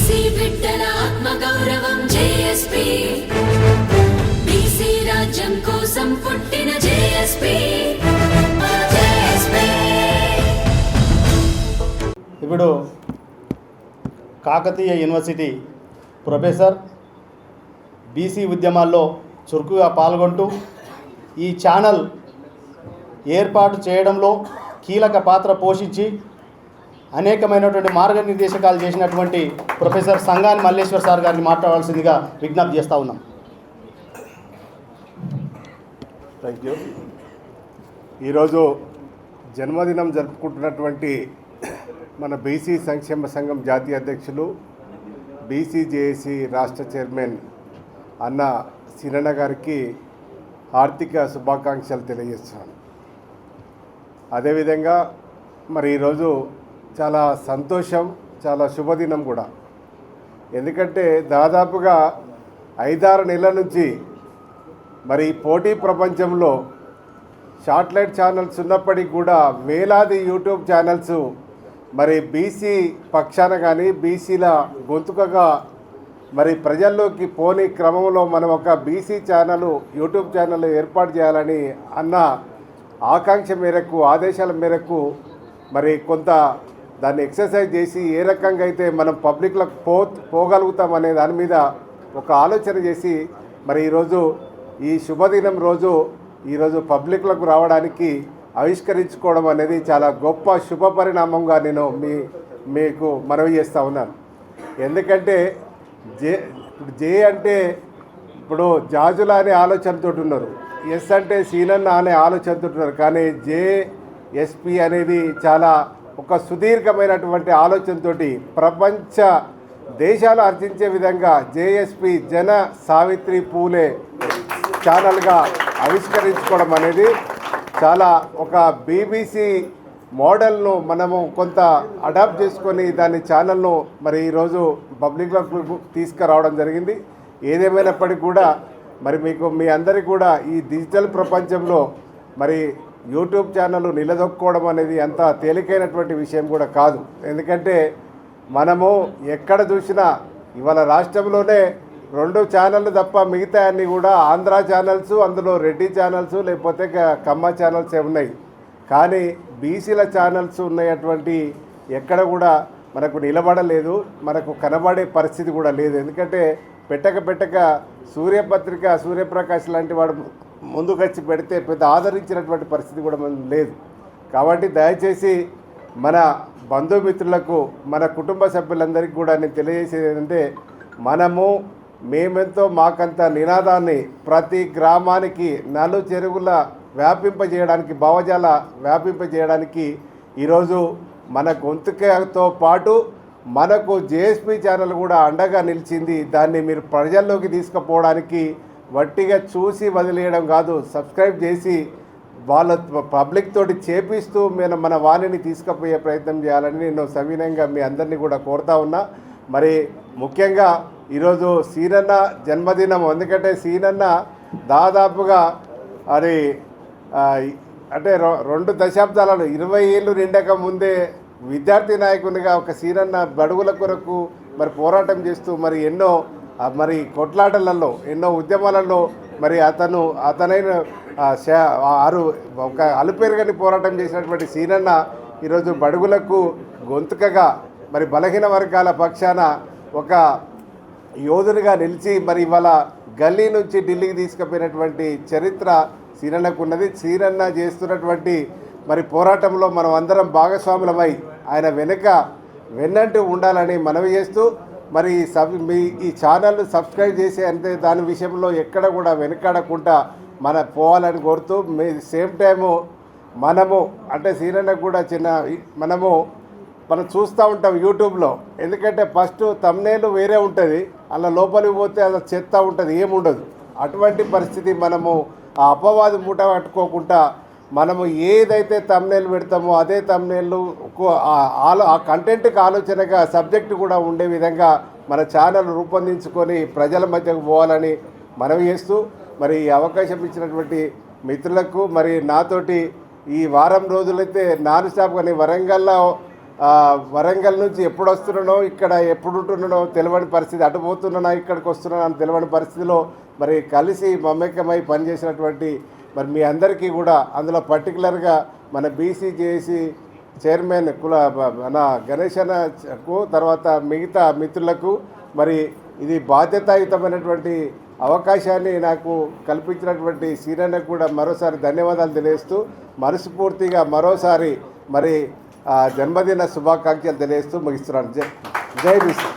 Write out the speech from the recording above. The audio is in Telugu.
బీసీ బిడ్డల ఆత్మ గౌరవం జేఎస్పీ, బీసీ రాజ్యం కోసం పుట్టిన జేఎస్పీ. ఇప్పుడు కాకతీయ యూనివర్సిటీ ప్రొఫెసర్ బీసీ ఉద్యమాల్లో చురుకుగా పాల్గొంటూ ఈ ఛానల్ ఏర్పాటు చేయడంలో కీలక పాత్ర పోషించి అనేకమైనటువంటి మార్గనిర్దేశకాలు చేసినటువంటి ప్రొఫెసర్ సంగాని మల్లేశ్వర్ సార్ గారిని మాట్లాడాల్సిందిగా విజ్ఞప్తి చేస్తూ ఉన్నాం. Thank you. ఈరోజు జన్మదినం జరుపుకుంటున్నటువంటి మన బీసీ సంక్షేమ సంఘం జాతీయ అధ్యక్షులు బీసీజేఏసీ రాష్ట్ర చైర్మన్ అన్న సిరణ గారికి ఆర్థిక శుభాకాంక్షలు తెలియజేస్తున్నాను. అదేవిధంగా మరి ఈరోజు చాలా సంతోషం, చాలా శుభదినం కూడా. ఎందుకంటే దాదాపుగా 5-6 నెలల నుంచి మరి పోటీ ప్రపంచంలో శాటిలైట్ ఛానల్స్ ఉన్నప్పటికీ కూడా వేలాది యూట్యూబ్ ఛానల్స్ మరి బీసీ పక్షాన కానీ బీసీల గొంతుకగా మరి ప్రజల్లోకి పోని క్రమంలో మనం ఒక బీసీ ఛానల్ యూట్యూబ్ ఛానల్ ఏర్పాటు చేయాలని అన్న ఆకాంక్ష మేరకు, ఆదేశాల మేరకు మరి కొంత దాన్ని ఎక్సర్సైజ్ చేసి ఏ రకంగా అయితే మనం పబ్లిక్లకు పోగలుగుతాం అనే దాని మీద ఒక ఆలోచన చేసి మరి ఈరోజు ఈ శుభదినం రోజు ఈరోజు పబ్లిక్లకు రావడానికి ఆవిష్కరించుకోవడం అనేది చాలా గొప్ప శుభ పరిణామంగా నేను మీకు మనవి చేస్తూ ఉన్నాను. ఎందుకంటే జే అంటే ఇప్పుడు జాజుల అనే ఆలోచనతో ఉన్నారు, ఎస్ అంటే సీనన్న అనే ఆలోచనతో ఉన్నారు. కానీ జేఎస్పీ అనేది చాలా ఒక సుదీర్ఘమైనటువంటి ఆలోచనతో ప్రపంచ దేశాలు అర్చించే విధంగా జేఎస్పీ జన సావిత్రి పూలే ఛానల్గా ఆవిష్కరించుకోవడం అనేది చాలా ఒక బీబీసీ మోడల్ను మనము కొంత అడాప్ట్ చేసుకొని దాని ఛానల్ను మరి ఈరోజు పబ్లిక్లోకి తీసుకురావడం జరిగింది. ఏదేమైనప్పటికీ కూడా మరి మీ అందరికీ కూడా ఈ డిజిటల్ ప్రపంచంలో మరి యూట్యూబ్ ఛానల్ నిలదొక్కుకోవడం అనేది అంత తేలికైనటువంటి విషయం కూడా కాదు. ఎందుకంటే మనము ఎక్కడ చూసినా ఇవాళ రాష్ట్రంలోనే 2 ఛానళ్ళు తప్ప మిగతా అన్నీ కూడా ఆంధ్ర ఛానల్స్, అందులో రెడ్డి ఛానల్స్ లేకపోతే కమ్మ ఛానల్సే ఉన్నాయి. కానీ బీసీల ఛానల్స్ ఉన్నటువంటి ఎక్కడ కూడా మనకు నిలబడలేదు, మనకు కనబడే పరిస్థితి కూడా లేదు. ఎందుకంటే పెట్టక సూర్యప్రకాష్ లాంటి వాడు ముందుకొచ్చి పెడితే పెద్ద ఆదరించినటువంటి పరిస్థితి కూడా లేదు. కాబట్టి దయచేసి మన బంధుమిత్రులకు, మన కుటుంబ సభ్యులందరికీ కూడా నేను తెలియజేసేది ఏంటంటే మేమెంతో మాకంత నినాదాన్ని ప్రతి గ్రామానికి చెరుగుల వ్యాపింపజేయడానికి, భావజాల వ్యాపింపజేయడానికి ఈరోజు మన గొంతుకతో పాటు మనకు జేఎస్పీ ఛానల్ కూడా అండగా నిలిచింది. దాన్ని మీరు ప్రజల్లోకి తీసుకుపోవడానికి వట్టిగా చూసి వదిలేయడం కాదు, సబ్స్క్రైబ్ చేసి వాళ్ళ పబ్లిక్ తోటి చేపిస్తూ మన వాణిని తీసుకుపోయే ప్రయత్నం చేయాలని నేను సవినయంగా మీ అందరినీ కూడా కోరుతా ఉన్నా. మరి ముఖ్యంగా ఈరోజు సీనన్న జన్మదినం. ఎందుకంటే సీనన్న దాదాపుగా అది అంటే 2 దశాబ్దాలను 20 ఏళ్ళు నిండక ముందే విద్యార్థి నాయకునిగా ఒక సీనన్న బడుగుల కొరకు మరి పోరాటం చేస్తూ మరి ఎన్నో కొట్లాటలలో, ఎన్నో ఉద్యమాలలో మరి అతనైన ఒక అలుపెరుగని పోరాటం చేసినటువంటి సీనన్న ఈరోజు బడుగులకు గొంతుకగా మరి బలహీన వర్గాల పక్షాన ఒక యోధునిగా నిలిచి మరి ఇవాళ గల్లీ నుంచి ఢిల్లీకి తీసుకుపోయినటువంటి చరిత్ర సీనన్నకు ఉన్నది. సీనన్న చేస్తున్నటువంటి మరి పోరాటంలో మనం అందరం భాగస్వాములమై ఆయన వెన్నంటూ ఉండాలని మనవి చేస్తూ మరి ఈ ఛానల్ సబ్స్క్రైబ్ చేసి అంటే దాని విషయంలో ఎక్కడ కూడా వెనకాడకుండా పోవాలని కోరుతూ సేమ్ టైము మనము అంటే సీనన్న కూడా మనం చూస్తూ ఉంటాం యూట్యూబ్లో. ఎందుకంటే ఫస్ట్ థంబ్నెయిల్ వేరే ఉంటుంది, అలా లోపలికి పోతే అలా చెత్త ఉంటుంది, ఏముండదు. అటువంటి పరిస్థితి మనము ఆ అపవాది మూట పట్టుకోకుండా మనము ఏదైతే థంబ్నెయిల్ పెడతామో అదే థంబ్నెయిల్ ఆ కంటెంట్కి ఆలోచనగా సబ్జెక్టు కూడా ఉండే విధంగా మన ఛానల్ రూపొందించుకొని ప్రజల మధ్యకు పోవాలని మనవి చేస్తూ మరి ఈ అవకాశం ఇచ్చినటువంటి మిత్రులకు మరి నాతోటి ఈ వారం రోజులైతే నాన్ స్టాప్గానే వరంగల్లో వరంగల్ నుంచి ఎప్పుడు వస్తున్నానో ఇక్కడ ఎప్పుడు ఉంటున్నానో తెలియని పరిస్థితి, అటు పోతున్నానా ఇక్కడికి వస్తున్నానో అని తెలియని పరిస్థితిలో మరి కలిసి మమేకమై పనిచేసినటువంటి మరి మీ అందరికీ కూడా, అందులో పర్టికులర్గా మన బీసీజేఏసీ చైర్మన్ మన గణేష్ అన్నకు, తర్వాత మిగతా మిత్రులకు మరి ఇది బాధ్యతాయుతమైనటువంటి అవకాశాన్ని నాకు కల్పించినటువంటి సీనియర్లకు కూడా మరోసారి ధన్యవాదాలు తెలియజేస్తూ, మనస్ఫూర్తిగా మరోసారి మరి జన్మదిన శుభాకాంక్షలు తెలియజేస్తూ ముగిస్తున్నాను. జై బీసీ.